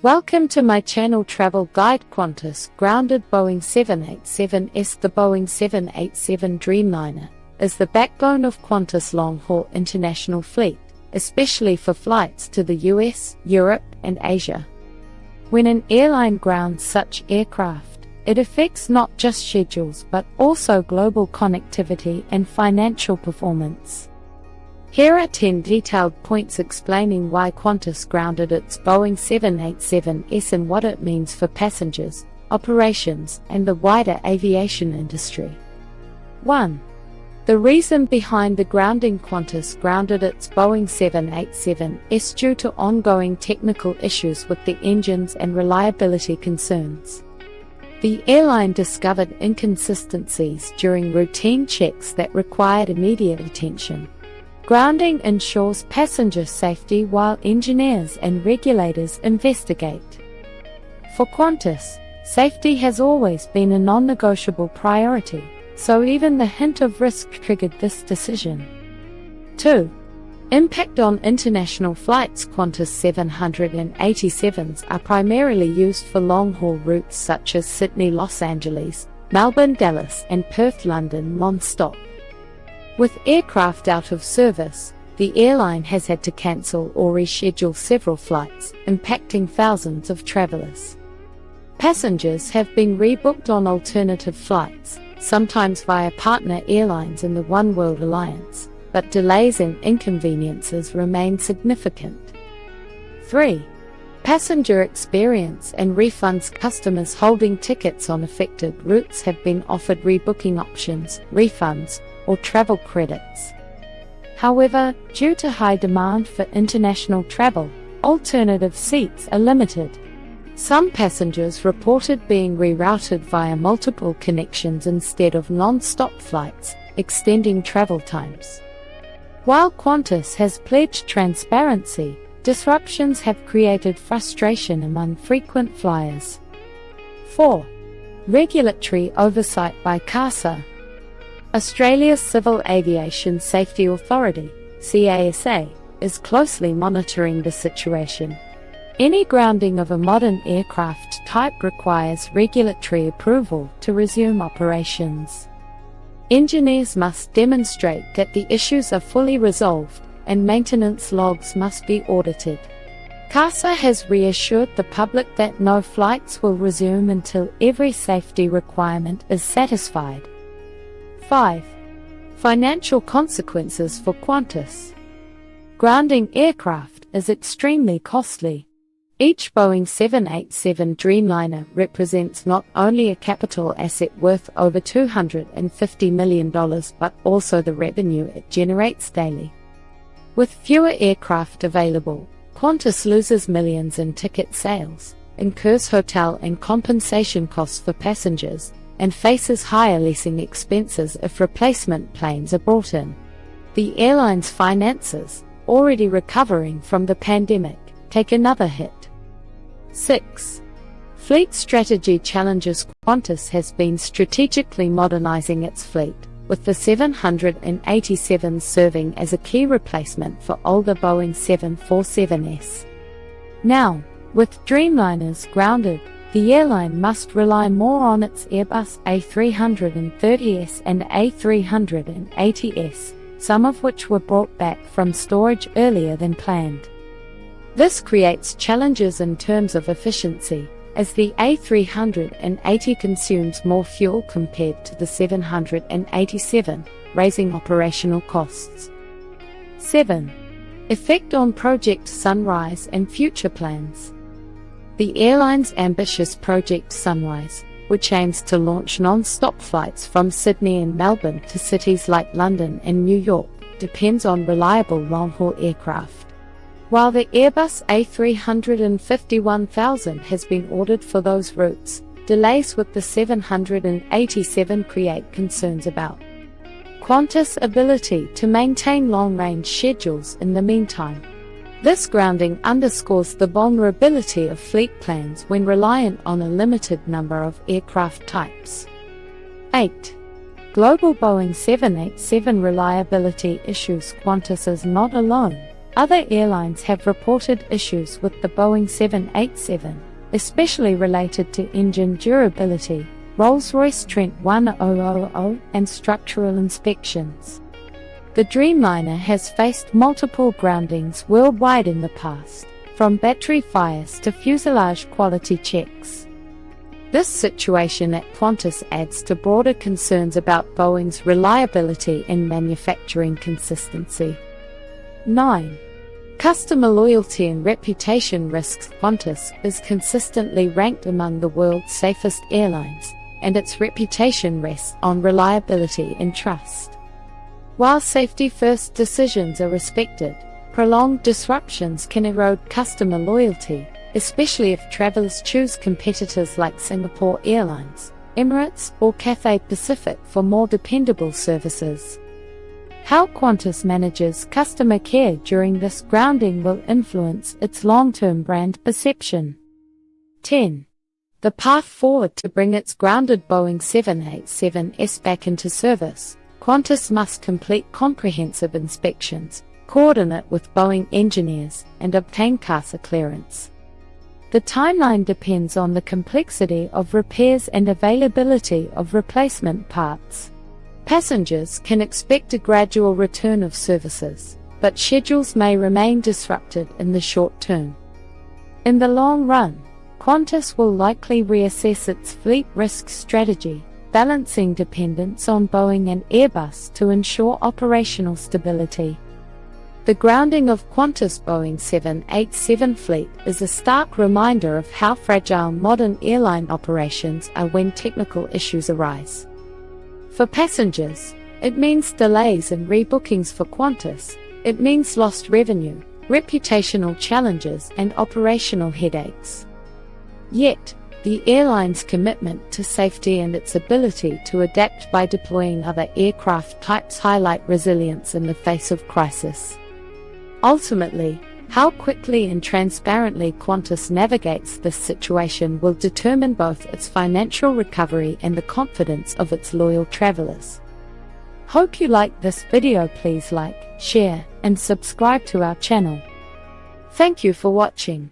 Welcome to my channel Travel Guide. Qantas grounded Boeing 787s. The Boeing 787 Dreamliner is the backbone of Qantas' long-haul international fleet, especially for flights to the US, Europe, and Asia. When an airline grounds such aircraft, it affects not just schedules but also global connectivity and financial performance. Here are 10 detailed points explaining why Qantas grounded its Boeing 787s and what it means for passengers, operations, and the wider aviation industry. 1. The reason behind the grounding. Qantas grounded its Boeing 787s due to ongoing technical issues with the engines and reliability concerns. The airline discovered inconsistencies during routine checks that required immediate attention. Grounding ensures passenger safety while engineers and regulators investigate. For Qantas, safety has always been a non-negotiable priority, so even the hint of risk triggered this decision. 2. Impact on international flights. Qantas 787s are primarily used for long-haul routes such as Sydney-Los Angeles, Melbourne-Dallas, and Perth-London non-stop. With aircraft out of service, the airline has had to cancel or reschedule several flights, impacting thousands of travelers. Passengers have been rebooked on alternative flights, sometimes via partner airlines in the One World Alliance, but delays and inconveniences remain significant. 3. Passenger experience and refunds. Customers holding tickets on affected routes have been offered rebooking options, refunds, or travel credits. However, due to high demand for international travel, alternative seats are limited. Some passengers reported being rerouted via multiple connections instead of non-stop flights, extending travel times. While Qantas has pledged transparency, disruptions have created frustration among frequent flyers. 4. Regulatory oversight by CASA. Australia's Civil Aviation Safety Authority, CASA, is closely monitoring the situation. Any grounding of a modern aircraft type requires regulatory approval to resume operations. Engineers must demonstrate that the issues are fully resolved, and maintenance logs must be audited. CASA has reassured the public that no flights will resume until every safety requirement is satisfied. 5. Financial consequences for Qantas. Grounding aircraft is extremely costly. Each Boeing 787 Dreamliner represents not only a capital asset worth over $250 million but also the revenue it generates daily. With fewer aircraft available, Qantas loses millions in ticket sales, incurs hotel and compensation costs for passengers, and faces higher leasing expenses if replacement planes are brought in. The airline's finances, already recovering from the pandemic, take another hit. 6. Fleet strategy challenges. Qantas has been strategically modernizing its fleet, with the 787s serving as a key replacement for older Boeing 747s. Now, with Dreamliners grounded, the airline must rely more on its Airbus A330s and A380s, some of which were brought back from storage earlier than planned. This creates challenges in terms of efficiency, as the A380 consumes more fuel compared to the 787, raising operational costs. 7. Effect on Project Sunrise and future plans. The airline's ambitious Project Sunrise, which aims to launch non-stop flights from Sydney and Melbourne to cities like London and New York, depends on reliable long-haul aircraft. While the Airbus A350-1000 has been ordered for those routes, delays with the 787 create concerns about Qantas' ability to maintain long-range schedules in the meantime. This grounding underscores the vulnerability of fleet plans when reliant on a limited number of aircraft types. 8. Global Boeing 787 reliability issues. Qantas is not alone. Other airlines have reported issues with the Boeing 787, especially related to engine durability, Rolls-Royce Trent 1000, and structural inspections. The Dreamliner has faced multiple groundings worldwide in the past, from battery fires to fuselage quality checks. This situation at Qantas adds to broader concerns about Boeing's reliability and manufacturing consistency. 9. Customer loyalty and reputation risks. Qantas is consistently ranked among the world's safest airlines, and its reputation rests on reliability and trust. While safety-first decisions are respected, prolonged disruptions can erode customer loyalty, especially if travelers choose competitors like Singapore Airlines, Emirates, or Cathay Pacific for more dependable services. How Qantas manages customer care during this grounding will influence its long-term brand perception. 10. The path forward to bring its grounded Boeing 787s back into service. Qantas must complete comprehensive inspections, coordinate with Boeing engineers, and obtain CASA clearance. The timeline depends on the complexity of repairs and availability of replacement parts. Passengers can expect a gradual return of services, but schedules may remain disrupted in the short term. In the long run, Qantas will likely reassess its fleet risk strategy, balancing dependence on Boeing and Airbus to ensure operational stability. The grounding of Qantas' Boeing 787 fleet is a stark reminder of how fragile modern airline operations are when technical issues arise. For passengers, it means delays and rebookings. For Qantas, it means lost revenue, reputational challenges, and operational headaches. Yet, the airline's commitment to safety and its ability to adapt by deploying other aircraft types highlight resilience in the face of crisis. Ultimately, how quickly and transparently Qantas navigates this situation will determine both its financial recovery and the confidence of its loyal travelers. Hope you liked this video. Please like, share, and subscribe to our channel. Thank you for watching.